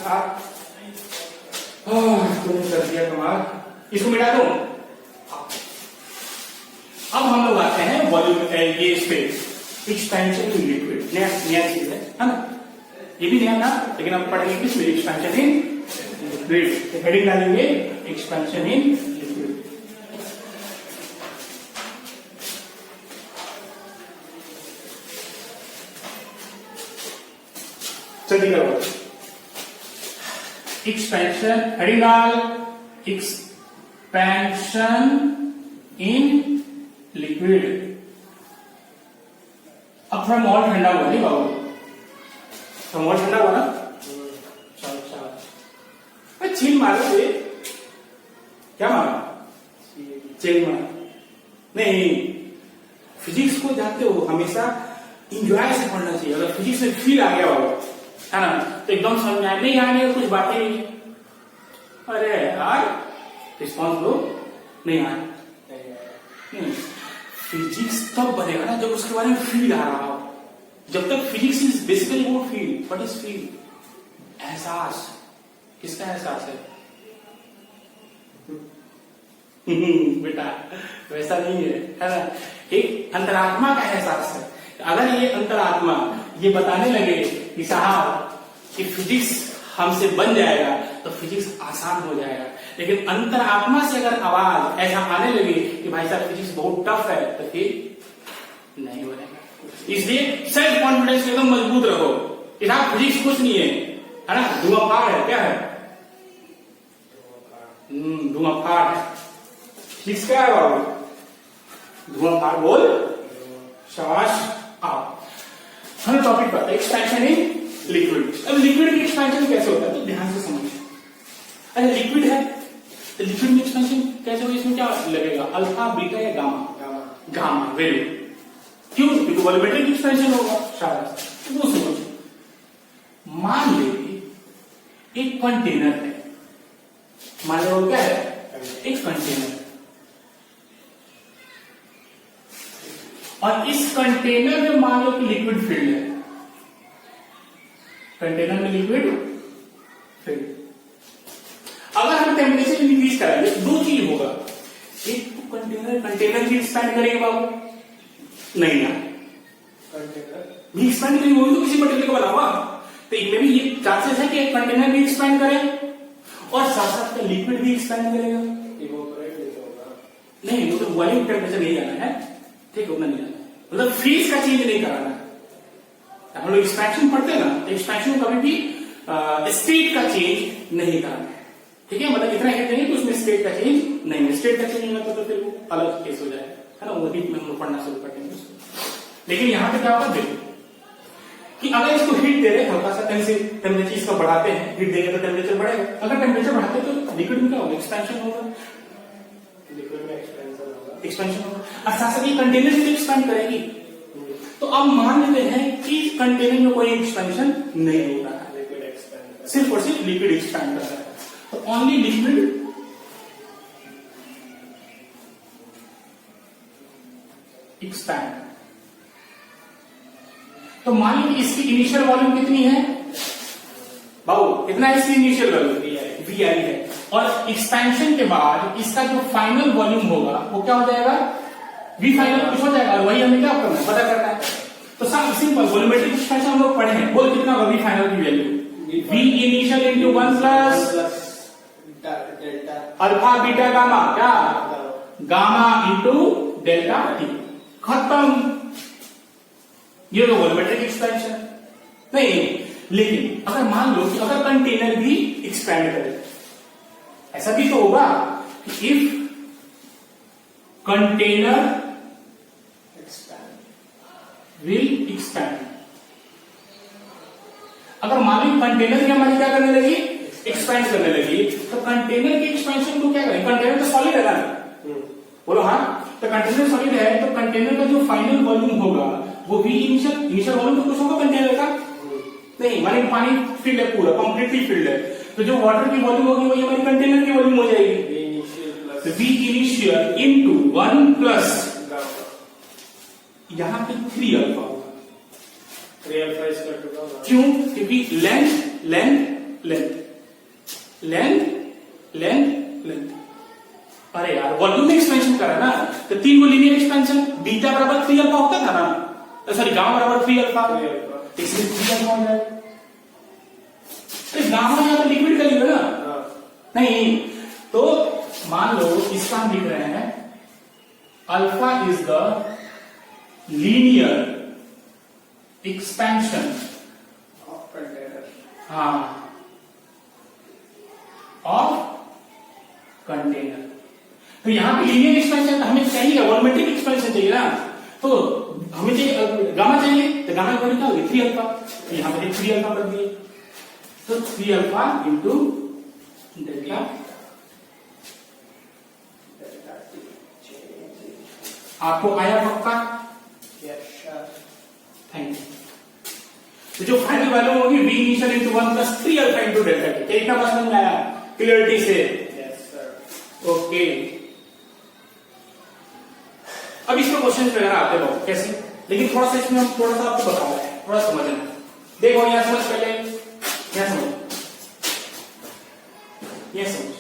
साथ तुमने कर दिया कमाल। इसको मिटा दो। अब हम लोग आते हैं वॉल्यूम, ये स्पेस एक्सपेंशन इन लिक्विड, नया चीज है ना, ये भी नया था, लेकिन अब पढ़ेंगे किसमें, एक्सपेंशन इन लिक्विड। हेडिंग डालेंगे एक्सपेंशन इन लिक्विड। चलिए करो एक्सपेंशन, हेडिंग डाल एक्सपेंशन इन लिक्विड। अब थोड़ा मॉल ठंडा हुआ नहीं बाबू, तो मॉल ठंडा हुआ ना, चल छील मारो से क्या मारो, चिल मारो नहीं। फिजिक्स को जानते हो हमेशा इंजॉय से पढ़ना चाहिए। अगर फिजिक्स में फील आ गया बाबू है ना, तो एकदम समझ आए, नहीं आने कुछ बातें नहीं, अरे यार रिस्पॉन्स लो, नहीं आए नहीं। फिजिक्स तब बनेगा ना जब उसके बारे में फील आ रहा हो। जब तक फिजिक्स इज बेसिकली वो फील, व्हाट इज फील, एहसास। किसका एहसास है बेटा, वैसा नहीं है ना, एक अंतरात्मा का एहसास है। अगर ये अंतरात्मा ये बताने लगे कि साहब कि फिजिक्स हमसे बन जाएगा तो फिजिक्स आसान हो जाएगा, लेकिन अंतरात्मा से अगर आवाज ऐसा आने लगे कि भाई साहब फिजिक्स बहुत टफ है, तो फिर नहीं बनेगा। इसलिए सेल्फ कॉन्फिडेंस एकदम मजबूत रहो कि साहब फिजिक्स कुछ नहीं है ना, धुआंफाड़ है, क्या है धुआंफाड़ है। फिजिक्स क्या है बाबू, धुआंफाड़ बोल, शाबाश आओ। हम टॉपिक पर एक्सपेंशन इन लिक्विड। अब लिक्विड की एक्सपेंशन कैसे होता है तो ध्यान से समझिए। अरे लिक्विड है तो लिक्विड में एक्सपेंशन कैसे होगा, इसमें क्या लगेगा, अल्फा बीटा या गामा, गामा वेरी। क्यों, क्योंकि वॉल्यूमेट्रिक एक्सपेंशन होगा शायद। वो समझो, मान लीजिए एक कंटेनर है, मान लो क्या है, एक कंटेनर, और इस कंटेनर में मान लो कि लिक्विड फील्ड है, कंटेनर में लिक्विड फील्ड। अगर हम टेम्परेचर इंक्रीज करेंगे तो दो चीज होगा, एक तो कंटेनर भी एक्सपेंड करेगा बाबू, नहीं ना, कंटेनर भी एक्सपेंड करेगी, वही तो किसी मटेरियल को बनावा, तो इनमें भी ये चांसेस है कि एक कंटेनर भी एक्सपेंड करे और साथ साथ का लिक्विड भी एक्सपेंड करेगा। नहीं, वो तो वॉल्यूम टेम्परेचर नहीं जाना है, ठीक है, उतना नहीं जाना, मतलब फ्रीज का चेंज नहीं कराना है। हम लोग एक्सपेंशन पढ़ते हैं ना, तो एक्सपेंशन कभी भी स्टेट का चेंज नहीं करना है, ठीक है, मतलब इतना हिट नहीं कि उसमें स्टेट का चेंज नहीं है। स्टेट का चेंज नहीं होता तो फिर वो अलग केस हो जाएगा, है ना, वो हीट में हम लोग पढ़ना शुरू करते हैं उसको। लेकिन यहाँ पे क्या होगा देखो कि अगर इसको हीट दे रहे हैं, हल्का सा कहीं से टेम्परेचर इसका बढ़ाते हैं, हीट देंगे तो टेम्परेचर बढ़ेगा। अगर टेम्परेचर बढ़ाते हैं तो लिक्विड में क्या होगा, एक्सपेंशन होगा, लिक्विड में एक्सपेंशन होगा, और साथ साथ ये कंटेनर भी एक्सपेंड करेगी। तो अब मान लेते हैं कि कंटेनर में कोई एक्सपेंशन नहीं हो रहा है, लिक्विड एक्सपेंड, सिर्फ और सिर्फ लिक्विड एक्सपेंड कर रहा है, तो ओनली लिक्विड एक्सपैंड। तो मान लीजिए इसकी इनिशियल वॉल्यूम कितनी है बाबू, कितना है इसकी इनिशियल वॉल्यूम, वी आई है, और एक्सपेंशन के बाद इसका जो फाइनल वॉल्यूम होगा वो क्या हो जाएगा, वी फाइनल कुछ हो जाएगा, और वही हमें क्या करना है, पता करना है। तो सब सिंपल वॉल्यूमेट्रिक एक्सपेंशन हम लोग पढ़े हैं, बोल कितना होगा वी फाइनल की value, v initial into 1 plus alpha beta gamma, क्या गामा इंटू डेल्टा टी, खत्म। ये तो वॉल्यूमेट्रिक एक्सपेंशन नहीं। लेकिन अगर मान लो कि अगर कंटेनर भी एक्सपेंड करे, ऐसा भी तो होगा कि इफ कंटेनर विल एक्सपैंड, अगर मान लो कंटेनर की हमारी क्या करने लगी, एक्सपेंड करने लगी, तो कंटेनर की एक्सपेंशन को क्या करें, कंटेनर तो सॉलिड है ना, बोलो हाँ, तो कंटेनर सॉलिड है तो कंटेनर का जो फाइनल वॉल्यूम होगा वो भी इनिशियल वॉल्यूम तो कुछ होगा कंटेनर का नहीं, माने पानी फील्ड है, पूरा कंप्लीटली फील्ड है, तो जो वाटर की वॉल्यूम होगी वही हमारी कंटेनर की वॉल्यूम हो जाएगी, वी इनिशियल इनटू 1 प्लस यहां पे 3 अल्फा होगा, 3 अल्फा इसका, क्यों, क्योंकि length length length length length. अरे यार वॉल्यूम में एक्सपेंशन करा ना, तो 3 को लीनियर एक्सपेंशन, बीटा बराबर 3 अल्फा होता था ना, सॉरी गामा बराबर 3 अल्फा, इसलिए 3 अल्फा हो जाएगा। गामा यहां तो लिक्विड का लिखो ना, नहीं तो मान लो इसका हम लिख रहे हैं alpha is the linear expansion of container, हाँ ऑफ कंटेनर। तो यहां पे लीनियर एक्सपेंशन हमें चाहिए, वॉल्यूमेट्रिक एक्सपेंशन चाहिए ना, तो हमें चाहिए गामा चाहिए, तो गामा की वैल्यू क्या होगी 3 अल्फा, तो यहां पे 3 अल्फा कर दिए, तो 3 अल्फा इंटू डेल्टा। आपको आया पक्का? Thank you. तो जो फाइनल वैल्यू होगी v initial into 1 plus 3 alpha into delta T. इतना बात समझ में आया क्लियरिटी से? ओके। अब इसमें क्वेश्चन वगैरह आते हो कैसे, लेकिन थोड़ा सा इसमें हम थोड़ा सा आपको बता रहे हैं, थोड़ा समझना। देखो यहां समझ, पहले यहां समझ, यह समझ।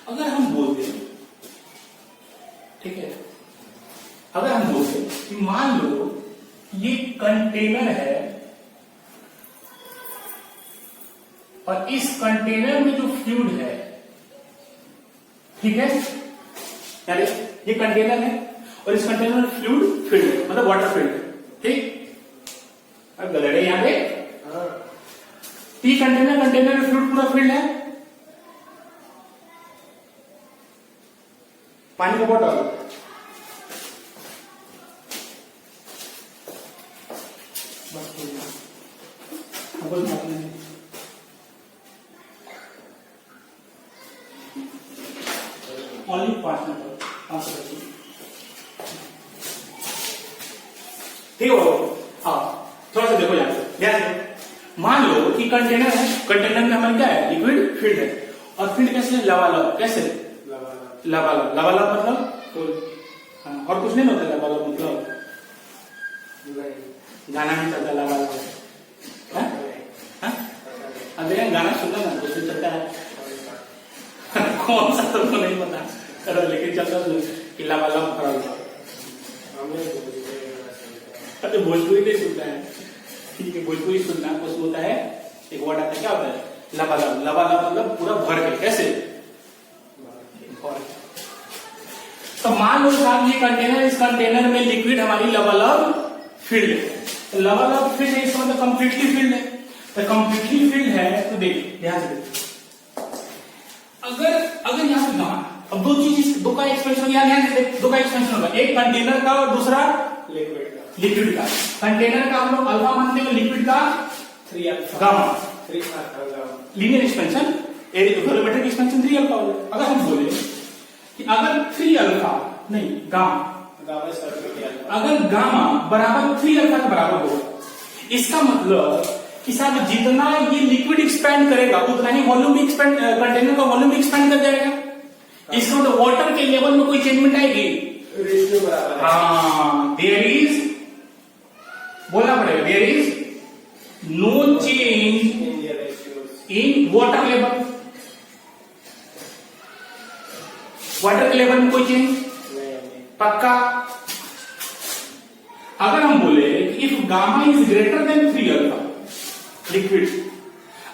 अगर हम बोलते, ठीक है, अगर हम बोलते कि मान लो ये कंटेनर है और इस कंटेनर में जो फ्लूइड है, ठीक है, यानी ये कंटेनर है और इस कंटेनर में फ्लूइड फिल्ड है, मतलब वाटर फिल्ड है, ठीक। अब गलत है यहां पे, टी कंटेनर, कंटेनर में फ्लूइड पूरा फिल्ड है, पानी का बॉटल, ओनली 5 मिनट आंसर ठीक हो। हाँ थोड़ा सा देखो यहां ध्यान से, मान लो कि कंटेनर है, कंटेनर में हमारे क्या है, लिक्विड फील्ड है, और फील्ड कैसे है, लबालब, कैसे लबालब, लबालब मतलब हाँ, और कुछ नहीं होता लबालब मतलब गाना नहीं चलता लबालब, अब गाना सुनना ना कुछ चलता है कौन सा तुमको नहीं पता, लेकिन चलता कि लबालब भरा, अरे भोजपुरी नहीं सुनता है, ठीक है, भोजपुरी सुनना कुछ होता है, एक वर्ड आता है, क्या होता है, लबालब, लबालब मतलब पूरा भर के, कैसे, तो मान लो साहब ये कंटेनर, इस कंटेनर में लिक्विड हमारी लबालब फील्ड है, तो लबालब फील्ड है, इसका मतलब कंप्लीटली फील्ड है, तो कंप्लीटली फील्ड है, तो देख ध्यान से, अगर अगर यहां पे गामा, अब दो चीज, दो का एक्सपेंशन, यहां ध्यान से दो का एक्सपेंशन होगा, एक कंटेनर का और दूसरा लिक्विड का। कंटेनर का हम लोग अल्फा मानते हैं, लिक्विड का 3 alpha, gamma, 3 alpha, linear expansion, volumetric expansion 3 alpha हो जाए। अगर हम बोले कि अगर 3 अल्फा नहीं गामा, अगर गामा बराबर 3 अल्फा के बराबर हो, इसका मतलब कि साहब जितना ये लिक्विड एक्सपेंड करेगा उतना ही वॉल्यूम भी एक्सपेंड, कंटेनर का वॉल्यूम भी एक्सपेंड कर जाएगा। इसका मतलब वाटर के लेवल में कोई चेंजमेंट आएगी, रेशियो बराबर है। हाँ, देयर इज, बोलना पड़ेगा, there is no change in water level, water के लेवल में कोई चेंज पक्का। अगर हम बोले if gamma is greater than 3 alpha liquid,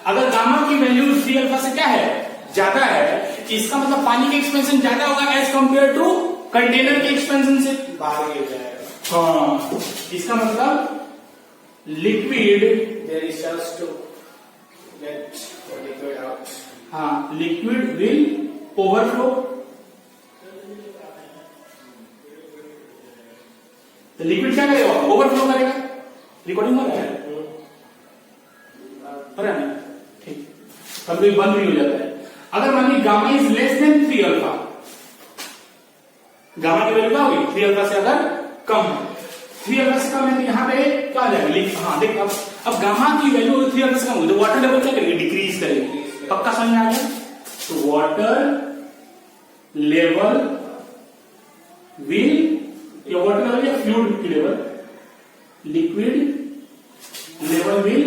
अगर गामा की वैल्यू 3 अल्फा से क्या है, ज्यादा है, इसका मतलब पानी का एक्सपेंशन ज्यादा होगा एज कंपेयर टू कंटेनर के एक्सपेंशन से, बाहर गिर जाएगा। हाँ, इसका मतलब liquid there is chance to get liquid out, हाँ, लिक्विड विल ओवरफ्लो, तो लिक्विड क्या करेगा, ओवरफ्लो करेगा। रिकॉर्डिंग हो रहा है, ठीक, कभी बंद भी हो जाता है। अगर मान ली gamma is less than 3 alpha, gamma की वैल्यू क्या होगी, 3 अल्फा से अगर कम है, 3 अल्फा से कम है, तो यहां पे क्या आ जाएगा, हाँ देख, अब गामा की वैल्यू 3 अल्फा से कम होगी तो वाटर लेवल क्या करेगी, डिक्रीज करेगी, पक्का समझ में आ गया। तो वाटर लेवल विल, या वाटर लेवल या फ्लूइड की level, liquid level will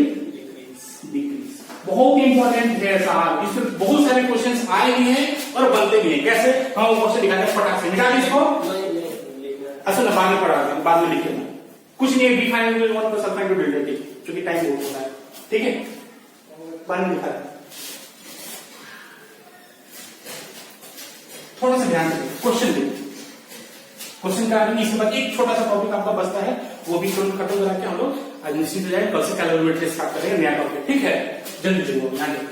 decrease. बहुत बहुत इंपॉर्टेंट है साहब, इसमें बहुत सारे क्वेश्चंस आए भी हैं और बनते भी हैं। कैसे हम वो क्वेश्चन दिखाते हैं फटाक से, मिटा दें इसको। अच्छा ना बाद में पढ़ा दें, बाद में लिखेंगे, कुछ नहीं है। बी फाइनल में one plus alpha into delta T, क्योंकि टाइम बहुत होता है, ठीक है, बाद में लिखा दें। थोड़ा सा ध्यान दें, क्वेश्चन दें, क्वेश्चन का इसके बाद एक छोटा सा टॉपिक आपका बचता है, वो भी तुरंत खत्म करा के हम लोग आज निश्चित हो जाए, कल से कैलोरीमेट्री स्टार्ट करेंगे नया टॉपिक, ठीक है। जल्दी जल्दी ध्यान दें।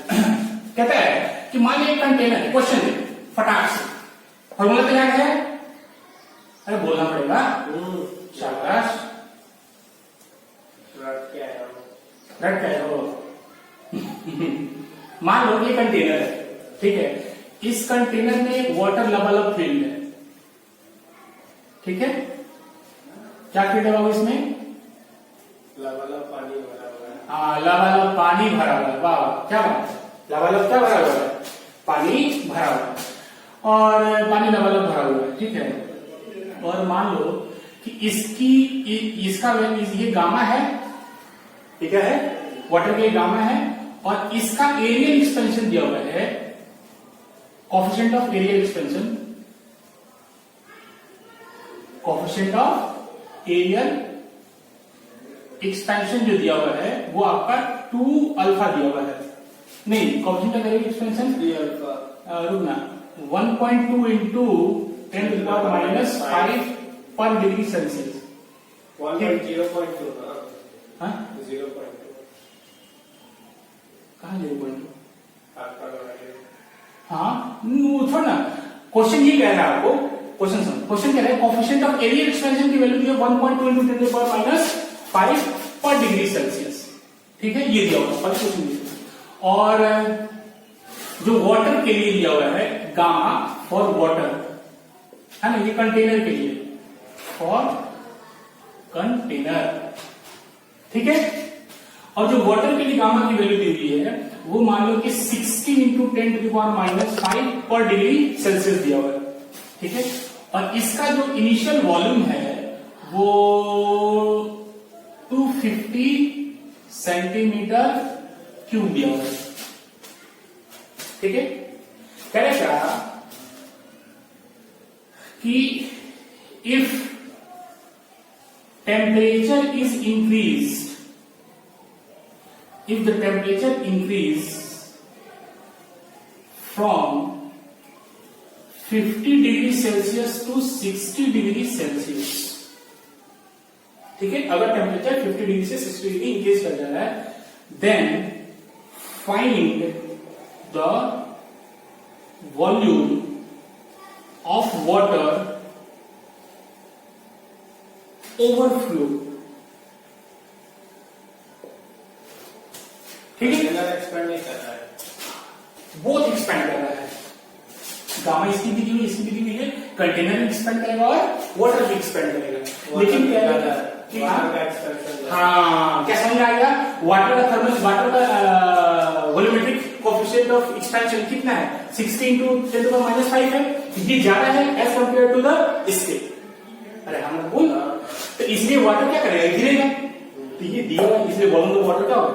कहता है कि मान लीजिए एक कंटेनर, क्वेश्चन दे फटाक से, फॉर्मूला तैयार है, अरे बोलना पड़ेगा, शाबाश, रट क्या है वो। मान लो ये कंटेनर है, ठीक है, इस कंटेनर में वाटर लबालब फील्ड है, ठीक है, क्या फील्ड है बाबू इसमें? लबालब पानी भरा हुआ है। हाँ, लबालब पानी भरा हुआ है, वाह क्या बात है, लबालब क्या भरा हुआ है? पानी भरा हुआ है, और पानी लबालब भरा हुआ है, ठीक है। और मान लो कि इसका ये गामा है, ठीक है, वाटर के लिए गामा है, और इसका एरियल एक्सपेंशन दिया हुआ है, coefficient of areal expansion, coefficient of areal expansion जो दिया हुआ है वो आपका 2 अल्फा दिया हुआ है, नहीं coefficient of areal expansion 3 alpha, रुकना, 1.2 into 10 to the power minus 5 पर डिग्री सेल्सियस, 1.0.2 हाँ 0.2 कहाँ 0.2, आपका हाँ थोड़ा ना, क्वेश्चन ये कह रहा है आपको, क्वेश्चन सुन, क्वेश्चन कह रहा है कोएफिशिएंट ऑफ एरियल एक्सपेंशन की वैल्यू दी है 1.2 into 10 to the power minus 5 पर डिग्री सेल्सियस, ठीक है, ये दिया हुआ है क्वेश्चन में। और जो वाटर के लिए दिया हुआ है गामा फॉर वाटर, है ना, ये कंटेनर के लिए, फॉर कंटेनर, ठीक है। और जो वाटर के लिए गामा की वैल्यू दी हुई है वो मान लो कि 16 into 10 to the power minus 5 पर डिग्री सेल्सियस दिया हुआ है, ठीक है। और इसका जो इनिशियल वॉल्यूम है वो 250 सेंटीमीटर क्यूब दिया हुआ है, ठीक है। कह रहे क्या कि if temperature is increased, if the temperature increase from 50 degree Celsius to 60 degree Celsius, ठीक है, अगर टेम्परेचर 50 डिग्री से 60 डिग्री इंक्रीज कर जा रहा है, then find the volume of water overflow, ठीक है, एक्सपेंड नहीं कर रहा है, बहुत एक्सपेंड कर रहा है, गामा इसकी दी हुई, इसकी दी हुई है, कंटेनर एक्सपेंड करेगा और वाटर भी एक्सपेंड करेगा, लेकिन क्या है वाटर का एक्सपेंशन, हाँ क्या समझ आ गया, वाटर का थर्मल, वाटर का वॉल्यूमेट्रिक कोएफिशिएंट ऑफ एक्सपेंशन कितना है, 16 into 10 to the power minus 5 है, ये ज्यादा है एज कंपेयर टू द इसके, अरे हम बोल, तो इसलिए वाटर क्या करेगा, गिरेगा, तो ये दिया हुआ, इसलिए वॉल्यूम ऑफ वाटर क्या होगा,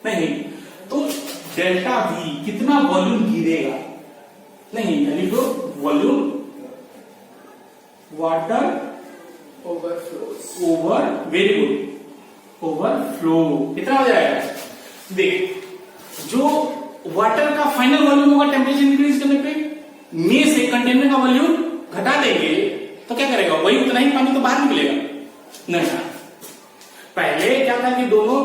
नहीं, तो डेल्टा V कितना वॉल्यूम गिरेगा, नहीं यानी तो volume water overflow, over, very good, overflow कितना हो जाएगा, देख जो वाटर का फाइनल वॉल्यूम होगा टेम्परेचर इंक्रीज करने पे, में से कंटेनर का वॉल्यूम घटा देंगे तो क्या करेगा, वही उतना ही पानी तो बाहर निकलेगा, नहीं, पहले क्या था कि दोनों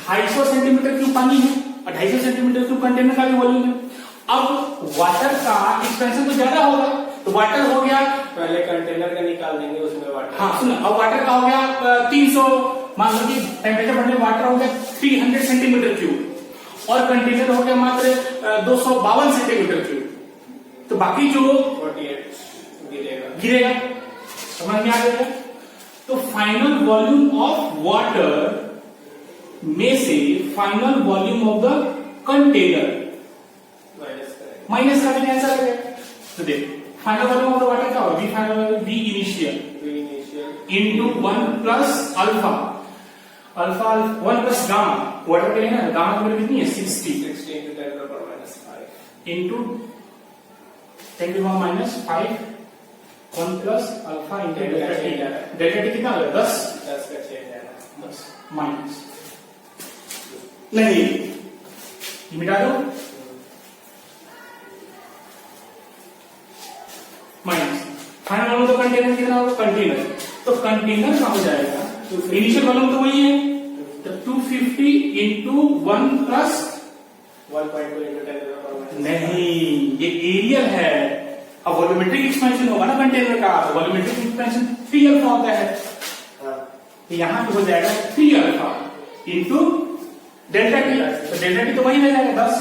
250 सेंटीमीटर क्यूब पानी है और 250 सेंटीमीटर क्यूब कंटेनर का भी वॉल्यूम है, अब वाटर का एक्सपेंशन तो ज्यादा होगा, तो वाटर हो गया, पहले कंटेनर का निकाल देंगे उसमें वाटर, हाँ सुनो, अब वाटर का हो गया 300, मान लो कि टेम्परेचर बढ़ने वाटर हो गया 300 सेंटीमीटर क्यूब और कंटेनर हो गया मात्र 252 सेंटीमीटर क्यूब, तो बाकी जो 48 गिरेगा, समझ में आ गया। तो फाइनल वॉल्यूम ऑफ वाटर में से final volume of the container minus करने आंसर आ गया, तो देख final volume of the water क्या होगा, we final V initial into 1 plus alpha, alpha 1 plus gamma, water के लिए ना गामा की वैल्यू कितनी है 60 60 into 10 to the power minus 5 into 10 to the power minus 5 1 plus alpha into delta T. Delta T कितना होगा 10 का चेंज है 10 माइनस नहीं ये मिटा दो माइनस फाइनल वॉल्यूम तो कंटेनर कितना होगा कंटेनर तो कंटेनर का हो जाएगा इनिशियल वॉल्यूम तो वही है तो 250 into 1 plus 1.2 into 10 to the power minus नहीं ये एरियल है। अब वॉल्यूमेट्रिक एक्सपेंशन होगा ना कंटेनर का तो वॉल्यूमेट्रिक एक्सपेंशन 3 अल्फा होता है हाँ तो यहां पे हो जाएगा 3 अल्फा इंटू डेल्टा टी तो डेल्टा टी तो वही रह जाएगा 10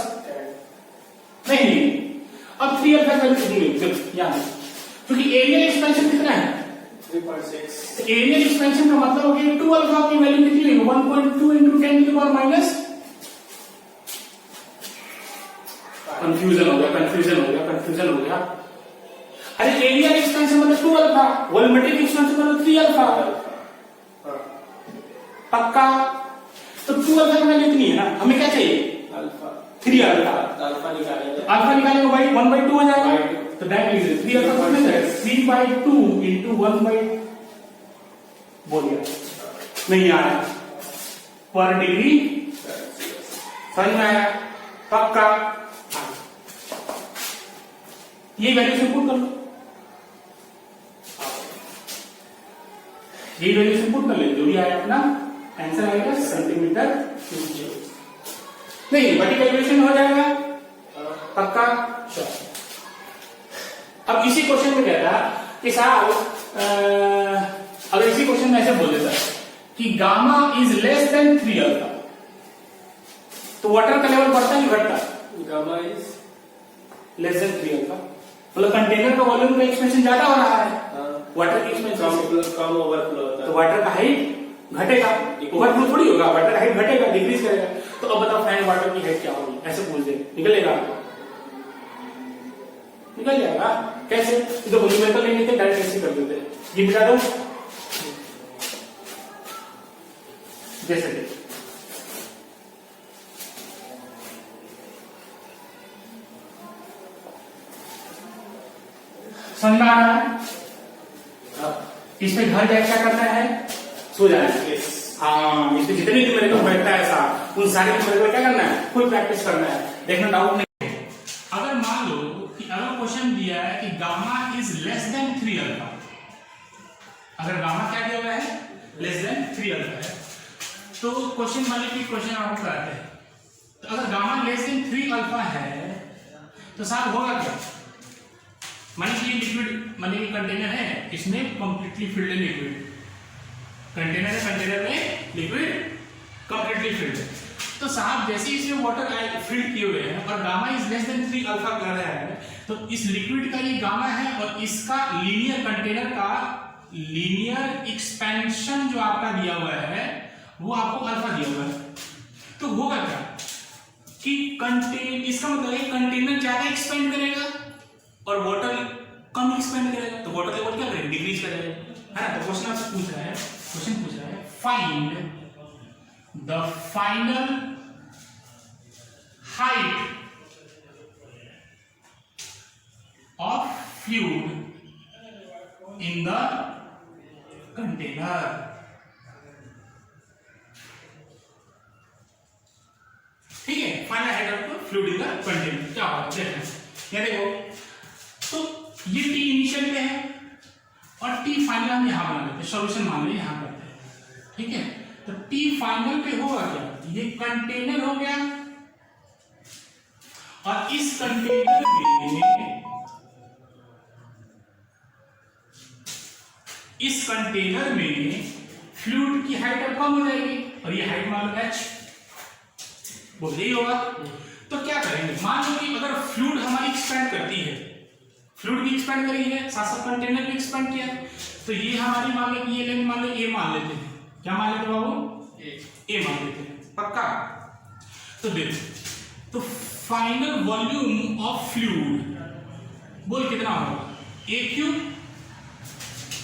नहीं अब 3 अल्फा का वैल्यू कितनी है यहां क्योंकि एरियल एक्सपेंशन कितना है 3.6 एरियल एक्सपेंशन का मतलब हो गया 2 अल्फा की वैल्यू कितनी होगी 1.2 into 10 to the power minus confusion हो गया अरे एरियल एक्सपेंशन मतलब 2 अल्फा वॉल्यूमेट्रिक एक्सपेंशन मतलब 3 अल्फा हाँ पक्का तो 2 अल्फा की वैल्यू कितनी है ना हमें क्या चाहिए अल्फा 3 अल्फा अल्फा निकालेंगे अल्फा निकालेंगे भाई 1/2 हो जाएगा By 2. तो दैट मींस 3 अल्फा कितना है 3/2 into 1 बोल गया नहीं आ रहा पर डिग्री समझ में आया पक्का ये वैल्यू से पुट कर लो ये वैल्यू से पुट कर ले जो भी आया अपना आंसर आएगा सेंटीमीटर क्यूब नहीं बड़ी कैलकुलेशन हो जाएगा पक्का अब इसी क्वेश्चन में कहता कि साहब अगर इसी क्वेश्चन में ऐसे बोल देता कि gamma is less than 3 alpha तो वाटर का लेवल बढ़ता है घटता gamma is less than 3 alpha मतलब कंटेनर का वॉल्यूम का एक्सपेंशन ज्यादा हो रहा है वाटर की एक्सपेंशन कम ओवरफ्लो होता है तो वाटर का हाइट घटेगा ओवरफ्लो थोड़ी होगा वाटर हाइट घटेगा डिक्रीज करेगा तो अब बताओ फाइनल वाटर की हाइट क्या होगी ऐसे पूछ दे निकलेगा निकल जाएगा कैसे तो वॉल्यूमेट्रिक नहीं थे डायरेक्ट ऐसे कर देते ये मिटा दो जैसे समझ में आ रहा है इसमें घर जाकर क्या करना है सो जाना है हाँ इसमें जितने भी मेरे को बैठता है ऐसा उन सारे मेरे को क्या करना है कोई प्रैक्टिस करना है देखना डाउट नहीं अगर मान लो कि अगर क्वेश्चन दिया है कि gamma is less than 3 alpha अगर गामा क्या दिया हुआ है लेस देन 3 अल्फा है तो क्वेश्चन वाले की क्वेश्चन आपको कराते हैं तो अगर गामा लेस देन 3 अल्फा है तो साहब होगा क्या माने कि लिक्विड माने कि कंटेनर है इसमें कंप्लीटली फिल्ड है लिक्विड कंटेनर है कंटेनर में लिक्विड कंप्लीटली फिल्ड है तो साहब जैसे इसमें वाटर फिल्ड किए हुए हैं और gamma is less than 3 alpha कर रहा है तो इस लिक्विड का ये गामा है और इसका लीनियर कंटेनर का लीनियर एक्सपेंशन जो आपका दिया हुआ है वो आपको अल्फा दिया हुआ है तो होगा क्या कि इसका मतलब है कंटेनर ज्यादा एक्सपेंड करेगा और वाटर कम एक्सपेंड करेगा तो वाटर लेवल क्या करेगा डिक्रीज करेगा है ना तो क्वेश्चन आपसे पूछ रहा है find the final height of fluid in the container ठीक है final height of fluid in the container क्या होगा देखना ये देखो तो ये टी इनिशियल में है और टी फाइनल हम यहां बना लेते हैं सॉल्यूशन मान लो यहां करते हैं ठीक है तो टी फाइनल पे होगा क्या ये कंटेनर हो गया और इस कंटेनर में फ्लूइड की हाइट अब कम हो जाएगी और ये हाइट मान लो h बोल यही होगा तो क्या करेंगे मान लो कि अगर फ्लूइड हमारी एक्सपेंड करती है फ्लूइड भी एक्सपेंड करी है साथ साथ कंटेनर भी एक्सपेंड किया तो ये हमारी मान लो कि ये लेंथ मान लो ए मान लेते हैं क्या मान लेते बाबू ए मान लेते हैं पक्का तो देखो तो फाइनल वॉल्यूम ऑफ फ्लूइड बोल कितना होगा ए क्यूब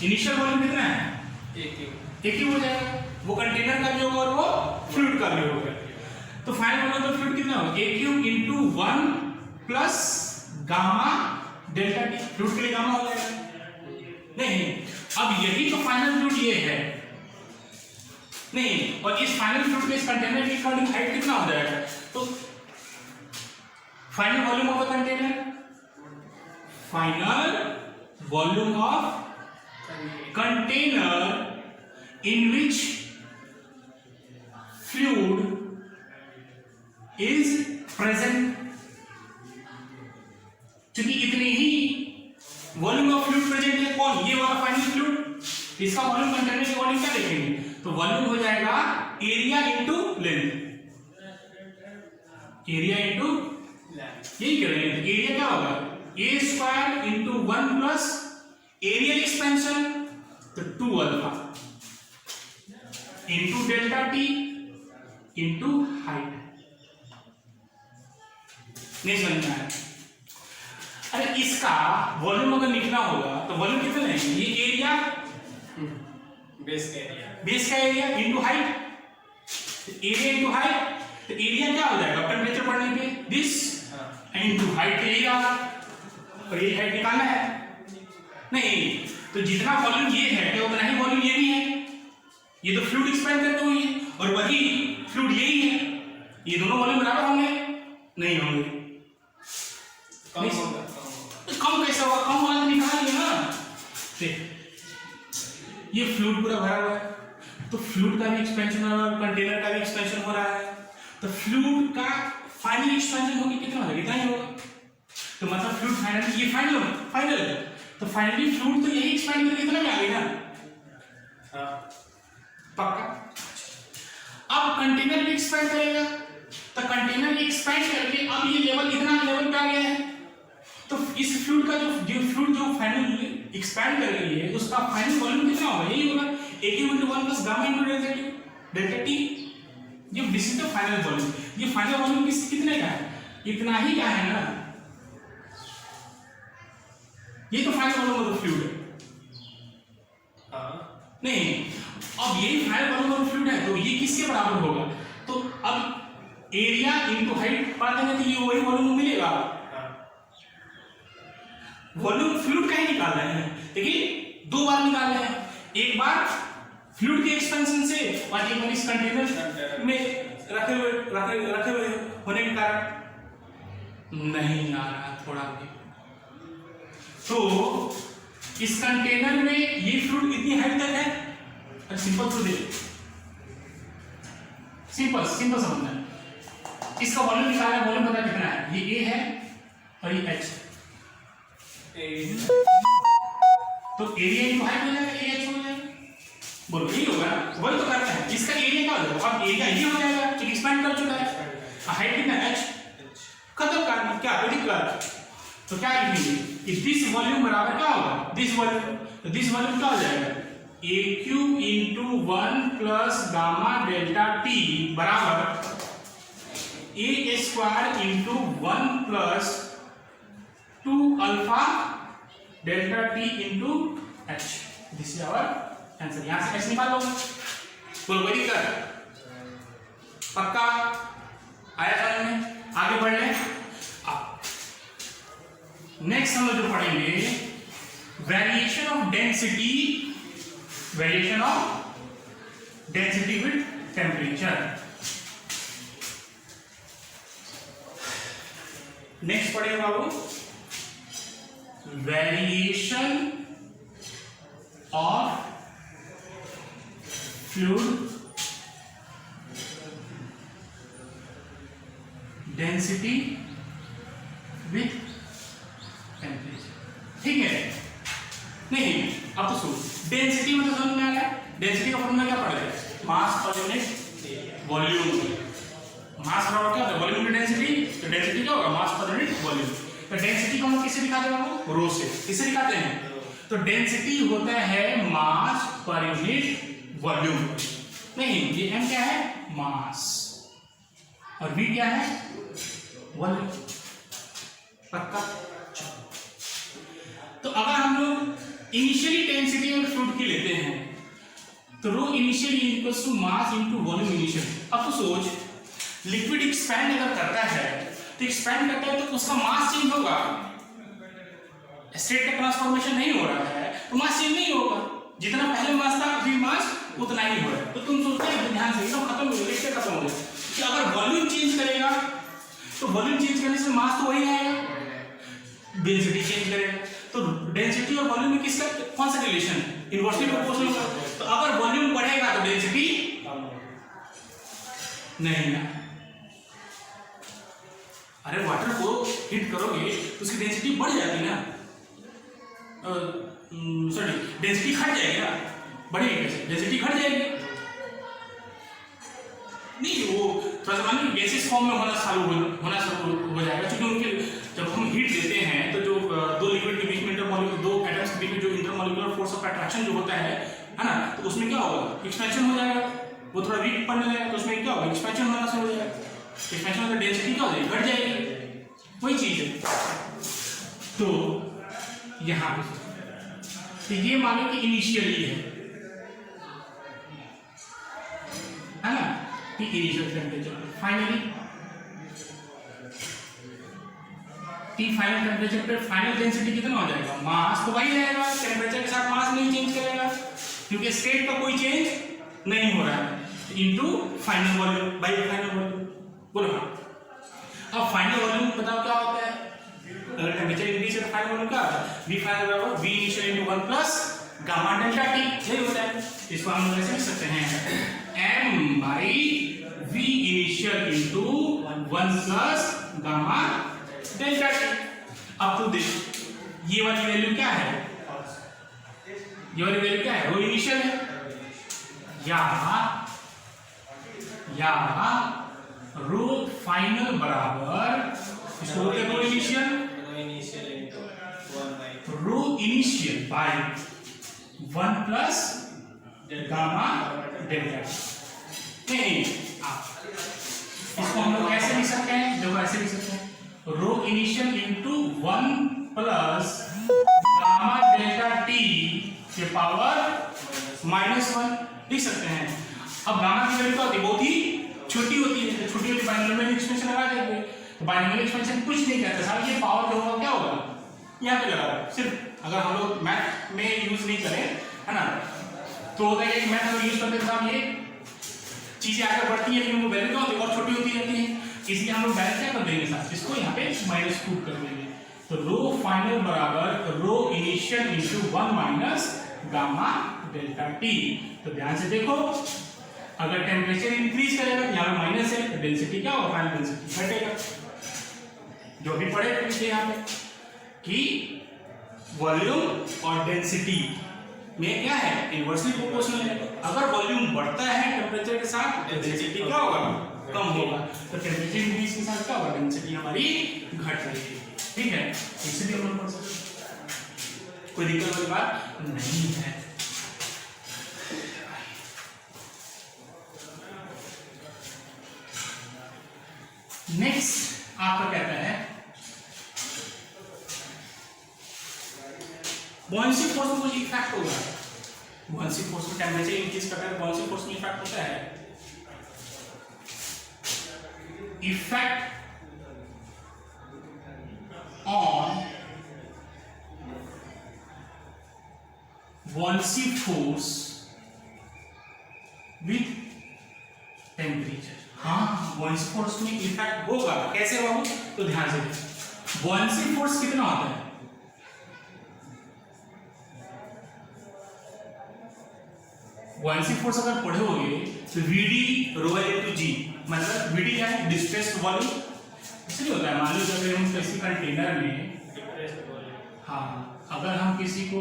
इनिशियल वॉल्यूम कितना है ए क्यूब हो जाएगा वो कंटेनर का भी होगा और वो फ्लूइड का भी होगा। तो फाइनल वॉल्यूम ऑफ फ्लूइड कितना होगा, a cube into 1 plus gamma delta T. Fluid के लिए गामा हो जाएगा। नहीं, अब यही तो फाइनल फ्लूइड ये है नहीं, और इस फाइनल फ्लूइड के इस कंटेनर की अकॉर्डिंग हाइट कितना हो जाएगा, तो final volume of the container, final volume of container in which fluid is present, क्योंकि इतने ही वॉल्यूम ऑफ फ्लूइड प्रेजेंट है। कौन, ये वाला फाइनल फ्लूइड, इसका वॉल्यूम कंटेनर के अकॉर्डिंग क्या देखेंगे, तो वॉल्यूम हो जाएगा area into length, area into यही कह रहे हैं, एरिया क्या होगा a square into 1 plus area expansion तो 2 alpha into delta T into height. नहीं समझ में आया? अरे इसका वॉल्यूम अगर लिखना होगा तो वॉल्यूम कितना है, ये एरिया बेस का area into height, area into height, तो एरिया क्या हो जाएगा टेम्परेचर बढ़ने पे दिस इंटू हाइट एरिया, और ये हाइट निकालना है। नहीं, तो जितना वॉल्यूम ये है उतना ही वॉल्यूम ये भी है। ये तो फ्लूइड एक्सपेंड करते हुए और वही फ्लूइड यही है, ये दोनों वॉल्यूम बराबर होंगे नहीं होंगे, कम होगा। तो कम कैसे होगा, कम वाला निकालिए ना। ये फ्लूइड पूरा भरा हुआ है, तो फ्लूइड का भी एक्सपेंशन हो रहा है, कंटेनर का भी एक्सपेंशन हो रहा है, तो फ्लूइड का फाइनल एक्सपेंशन होगा कितना होगा, इतना ही होगा। तो मतलब फ्लूइड फाइनल, ये फाइनल है, तो फाइनली फ्लूइड तो यही एक्सपेंड करके इतना में आ गई ना, पक्का। अब कंटेनर भी एक्सपेंड करेगा, तो कंटेनर एक्सपेंड करके अब ये लेवल इतना लेवल पे आ गया है, तो इस फ्लूइड का जो फ्लूइड जो फाइनल एक्सपेंड कर रही है उसका फाइनल वॉल्यूम कितना होगा, यही होगा a cube into 1 plus gamma into delta T. ये this is the final volume. ये फाइनल वॉल्यूम कितने का है, इतना ही का है ना, ये तो फाइनल वॉल्यूम ऑफ फ्लूइड है। नहीं, अब यही फाइनल वॉल्यूम ऑफ फ्लूइड है, तो ये किसके बराबर होगा, तो अब एरिया इनटू हाइट पा देंगे तो ये वही वॉल्यूम मिलेगा। वॉल्यूम फ्लूइड का ही निकाल रहे हैं, लेकिन दो बार निकाल रहे हैं, एक बार फ्लूइड के एक्सपेंशन से और एक बार इस कंटेनर में रखे हुए होने के कारण नहीं आ रहा थोड़ा भी। तो इस कंटेनर में ये फ्लूइड इतनी हाइट तक है, सिंपल टू देखिए, सिंपल समझना है। इसका वॉल्यूम निकालना है, वॉल्यूम पता कितना है, ये A है और ये H, तो एरिया इंटू हाइट हो जाएगा, AH हो जाएगा, बोलो यही होगा ना, वही तो करना है। इसका एरिया क्या हो जाएगा, अब एरिया ये हो जाएगा क्योंकि एक्सपेंड कर चुका है, हाइट कितना है H, खत्म करना क्या पर्टिकुलर, तो क्या लिखेंगे कि दिस वॉल्यूम बराबर क्या होगा, दिस वॉल्यूम, तो दिस वॉल्यूम क्या हो जाएगा a cube into 1 plus gamma delta T बराबर a square into 1 plus 2 alpha delta T into h। This is our answer. यहां से h निकाल लो, बोलो कोई दिक्कत, पक्का आया समझ में? आगे बढ़ लें। नेक्स्ट हम जो पढ़ेंगे variation of density with temperature. Next पढ़ेंगे बाबू variation of fluid density with temperature. ठीक है, नहीं अब तो सुन, डेंसिटी में तो समझ में आ गया, डेंसिटी का फॉर्मूला क्या पड़ेगा, मास पर यूनिट वॉल्यूम। मास बराबर क्या होता है, वॉल्यूम की डेंसिटी, तो डेंसिटी क्या होगा, मास पर यूनिट वॉल्यूम। तो डेंसिटी को हम किससे दिखाते हैं, रो से, किससे दिखाते हैं, तो डेंसिटी होता है मास पर यूनिट वॉल्यूम। नहीं, ये m क्या है, मास, और v क्या है, वॉल्यूम। पक्का? तो अगर हम लोग इनिशियली डेंसिटी और फ्लूइड की लेते हैं तो rho initial equals to mass into volume initial. अब तो सोच, लिक्विड एक्सपैंड अगर करता है तो एक्सपैंड करता है तो उसका मास चेंज होगा, स्टेट का ट्रांसफॉर्मेशन नहीं हो रहा है तो मास चेंज नहीं होगा, जितना पहले मास था अभी मास उतना ही हो रहा है। तो तुम सोचते हैं ध्यान से एकदम खत्म हो गया, इससे खत्म हो गया कि अगर वॉल्यूम चेंज करेगा तो वॉल्यूम चेंज करने से मास तो वही आएगा, डेंसिटी चेंज करेगा तो डेंसिटी और वॉल्यूम में किसका कौन सा रिलेशन है, इनवर्सली प्रोपोर्शनल होगा। तो अगर वॉल्यूम बढ़ेगा तो डेंसिटी नहीं ना, अरे वाटर को हीट करोगे तो उसकी डेंसिटी बढ़ जाएगी ना, सॉरी डेंसिटी घट जाएगी ना, बढ़ेगी कैसे, डेंसिटी घट जाएगी नहीं, वो थोड़ा सा मानिए गैसेस फॉर्म में होना शुरू हो जाएगा, क्योंकि उनके जब हम हीट देते हैं तो जो दो लिक्विड के बीच में दो एटम्स के बीच में जो इंटरमॉलिक्यूलर फोर्स ऑफ अट्रैक्शन जो होता है ना, तो उसमें क्या होगा, एक्सपेंशन हो जाएगा, वो थोड़ा वीक पड़ने लगेगा तो उसमें क्या होगा, एक्सपेंशन होना शुरू हो जाएगा, एक्सपेंशन होकर डेंसिटी क्या हो जाएगी, घट जाएगी, वही चीज है। तो यहाँ पे तो ये मानो कि इनिशियली है ना, कि initial temperature, finally T final temperature पे फाइनल डेंसिटी कितना हो जाएगा, मास तो वही रहेगा, टेम्परेचर के साथ मास नहीं चेंज करेगा क्योंकि स्टेट का कोई चेंज नहीं हो रहा है, into final volume by final volume. बोलो हाँ, अब फाइनल वॉल्यूम बताओ क्या होता है, अगर टेम्परेचर इंक्रीज है तो फाइनल वॉल्यूम क्या होता है, V फाइनल बराबर V initial into 1 plus gamma delta T, यही होता है। इसको हम कैसे लिख सकते हैं, m by V initial into 1 plus gamma delta T। अब तो देख ये वाली वैल्यू क्या है, ये वाली वैल्यू क्या है, वो इनिशियल है, या रो फाइनल बराबर इसको होते हैं rho initial by 1 plus gamma delta. नहीं इसको हम लोग ऐसे लिख सकते हैं, देखो ऐसे लिख सकते हैं, rho initial into 1 plus gamma delta T के पावर -1 लिख सकते हैं। अब गामा की वैल्यू क्या होती है, बहुत ही छोटी होती है, तो छोटी होती बाइनोमियल एक्सपेंशन लगा देंगे, तो बाइनोमियल एक्सपेंशन कुछ नहीं कहता साहब, ये पावर जो होगा क्या होगा यहाँ पे लगा, सिर्फ अगर हम लोग मैथ में यूज नहीं करें है ना, तो होता है कि मैथ में यूज करते हैं साहब ये चीजें आगे बढ़ती है लेकिन वो वैल्यू क्या होती है और छोटी होती रहती है, इसलिए हम लोग डायरेक्ट क्या कर देंगे साहब, इसको यहाँ पे -2 कर देंगे, तो रो फाइनल बराबर rho initial into 1 minus gamma delta T. तो ध्यान से देखो, अगर टेम्परेचर इंक्रीज करेगा, यहाँ पे माइनस है तो डेंसिटी क्या होगा, फाइनल डेंसिटी घटेगा, जो भी पढ़े थे यहाँ पे कि वॉल्यूम और डेंसिटी में क्या है, इनवर्सली प्रोपोर्शनल है। अगर वॉल्यूम बढ़ता है टेम्परेचर के साथ तो डेंसिटी क्या होगा, कम होगा, तो टेम्परेचर इंक्रीज के साथ क्या होगा, डेंसिटी हमारी घट रही है, ठीक है, इसलिए हम लोग पढ़ सकते, कोई दिक्कत वाली बात नहीं है। नेक्स्ट आपका कहता है बॉयंसी फोर्स में कुछ इफेक्ट होगा, बॉयंसी फोर्स में टेम्परेचर इंक्रीज करता है, बॉयंसी फोर्स में इफेक्ट होता है, effect on buoyancy force with temperature. हाँ, बॉयंसी फोर्स में इफेक्ट होगा, कैसे होगा तो ध्यान से देखो, बॉयंसी फोर्स कितना होता है, बॉयंसी फोर्स अगर पढ़ोगे तो Vd रो इनटू G, मतलब Vd क्या है, डिस्प्लेस्ड वॉल्यूम, इसलिए होता है, मान लो अगर हम किसी कंटेनर में, हाँ अगर हम किसी को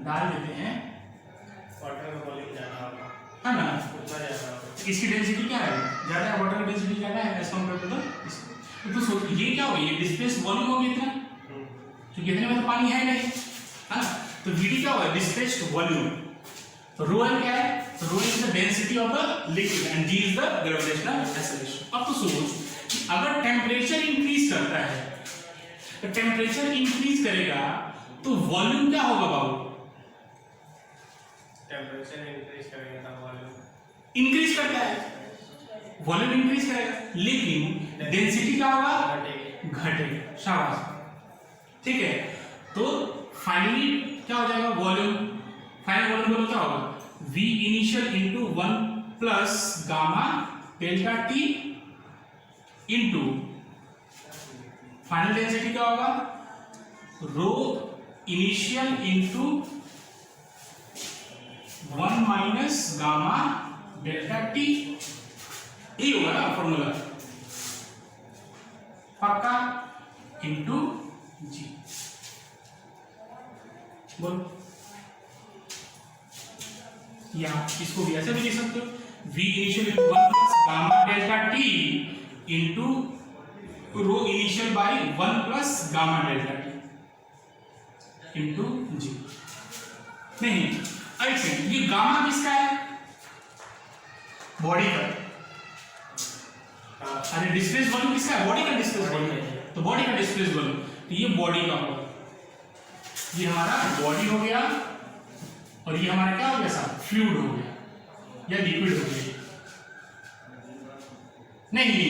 डाल देते हैं वाटर का वॉल्यूम ज्यादा होगा, है ना, उतना ज्यादा होगा, इसकी डेंसिटी क्या है, ज्यादा है, वाटर की डेंसिटी ज्यादा है एज कंपेयर टू तो सोच ये क्या होगा, ये डिस्प्लेस्ड वॉल्यूम होगी इतना, क्योंकि इतने में तो पानी है नहीं, है ना, तो Vd क्या होगा, डिस्प्लेस्ड वॉल्यूम, तो रो क्या है, तो rho is the density of the liquid and G is the gravitational acceleration. अब तो सोच कि अगर टेम्परेचर इंक्रीज करता है, तो टेम्परेचर इंक्रीज करेगा तो वॉल्यूम क्या होगा बाबू, टेम्परेचर इंक्रीज करेगा तो वॉल्यूम इंक्रीज करता है, वॉल्यूम इंक्रीज करेगा, लेकिन डेंसिटी क्या होगा, घटेगी। घटेगा। शाबाश, ठीक है। तो फाइनली क्या हो जाएगा, वॉल्यूम, फाइनल वॉल्यूम बोलो क्या होगा, V initial into 1 plus gamma delta T into final density क्या होगा, rho initial into 1 minus gamma delta T, यही होगा ना फॉर्मूला, पक्का, इंटू जी। बोलो, या इसको भी ऐसे भी लिख सकते हो, V initial into 1 plus gamma delta T into rho initial by 1 plus gamma delta T into G. नहीं, ऐसे ये गामा किसका है, बॉडी का। अरे डिस्प्लेस वॉल्यूम किसका है, बॉडी का डिस्प्लेस वॉल्यूम, तो बॉडी का डिस्प्लेस वॉल्यूम, तो ये बॉडी का होगा, ये हमारा बॉडी हो गया, और ये हमारा क्या हो गया साहब, फ्लूइड हो गया या लिक्विड हो गया, नहीं,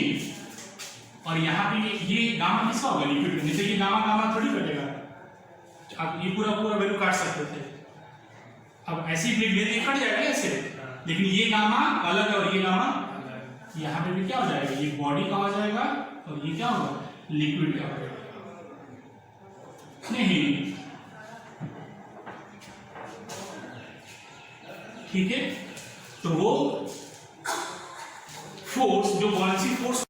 और यहाँ पे ये गामा किसका होगा, लिक्विड का, जैसे ये गामा गामा थोड़ी कटेगा, आप ये पूरा पूरा वैल्यू काट सकते थे, अब ऐसी ब्लिड लेते कट जाएगा ऐसे, लेकिन ये गामा अलग है और ये गामा यहाँ पे भी क्या हो जाएगा, ये बॉडी का हो जाएगा और ये क्या होगा, लिक्विड का हो जाएगा, नहीं, ठीक है। तो वो फोर्स जो बुयांसी फोर्स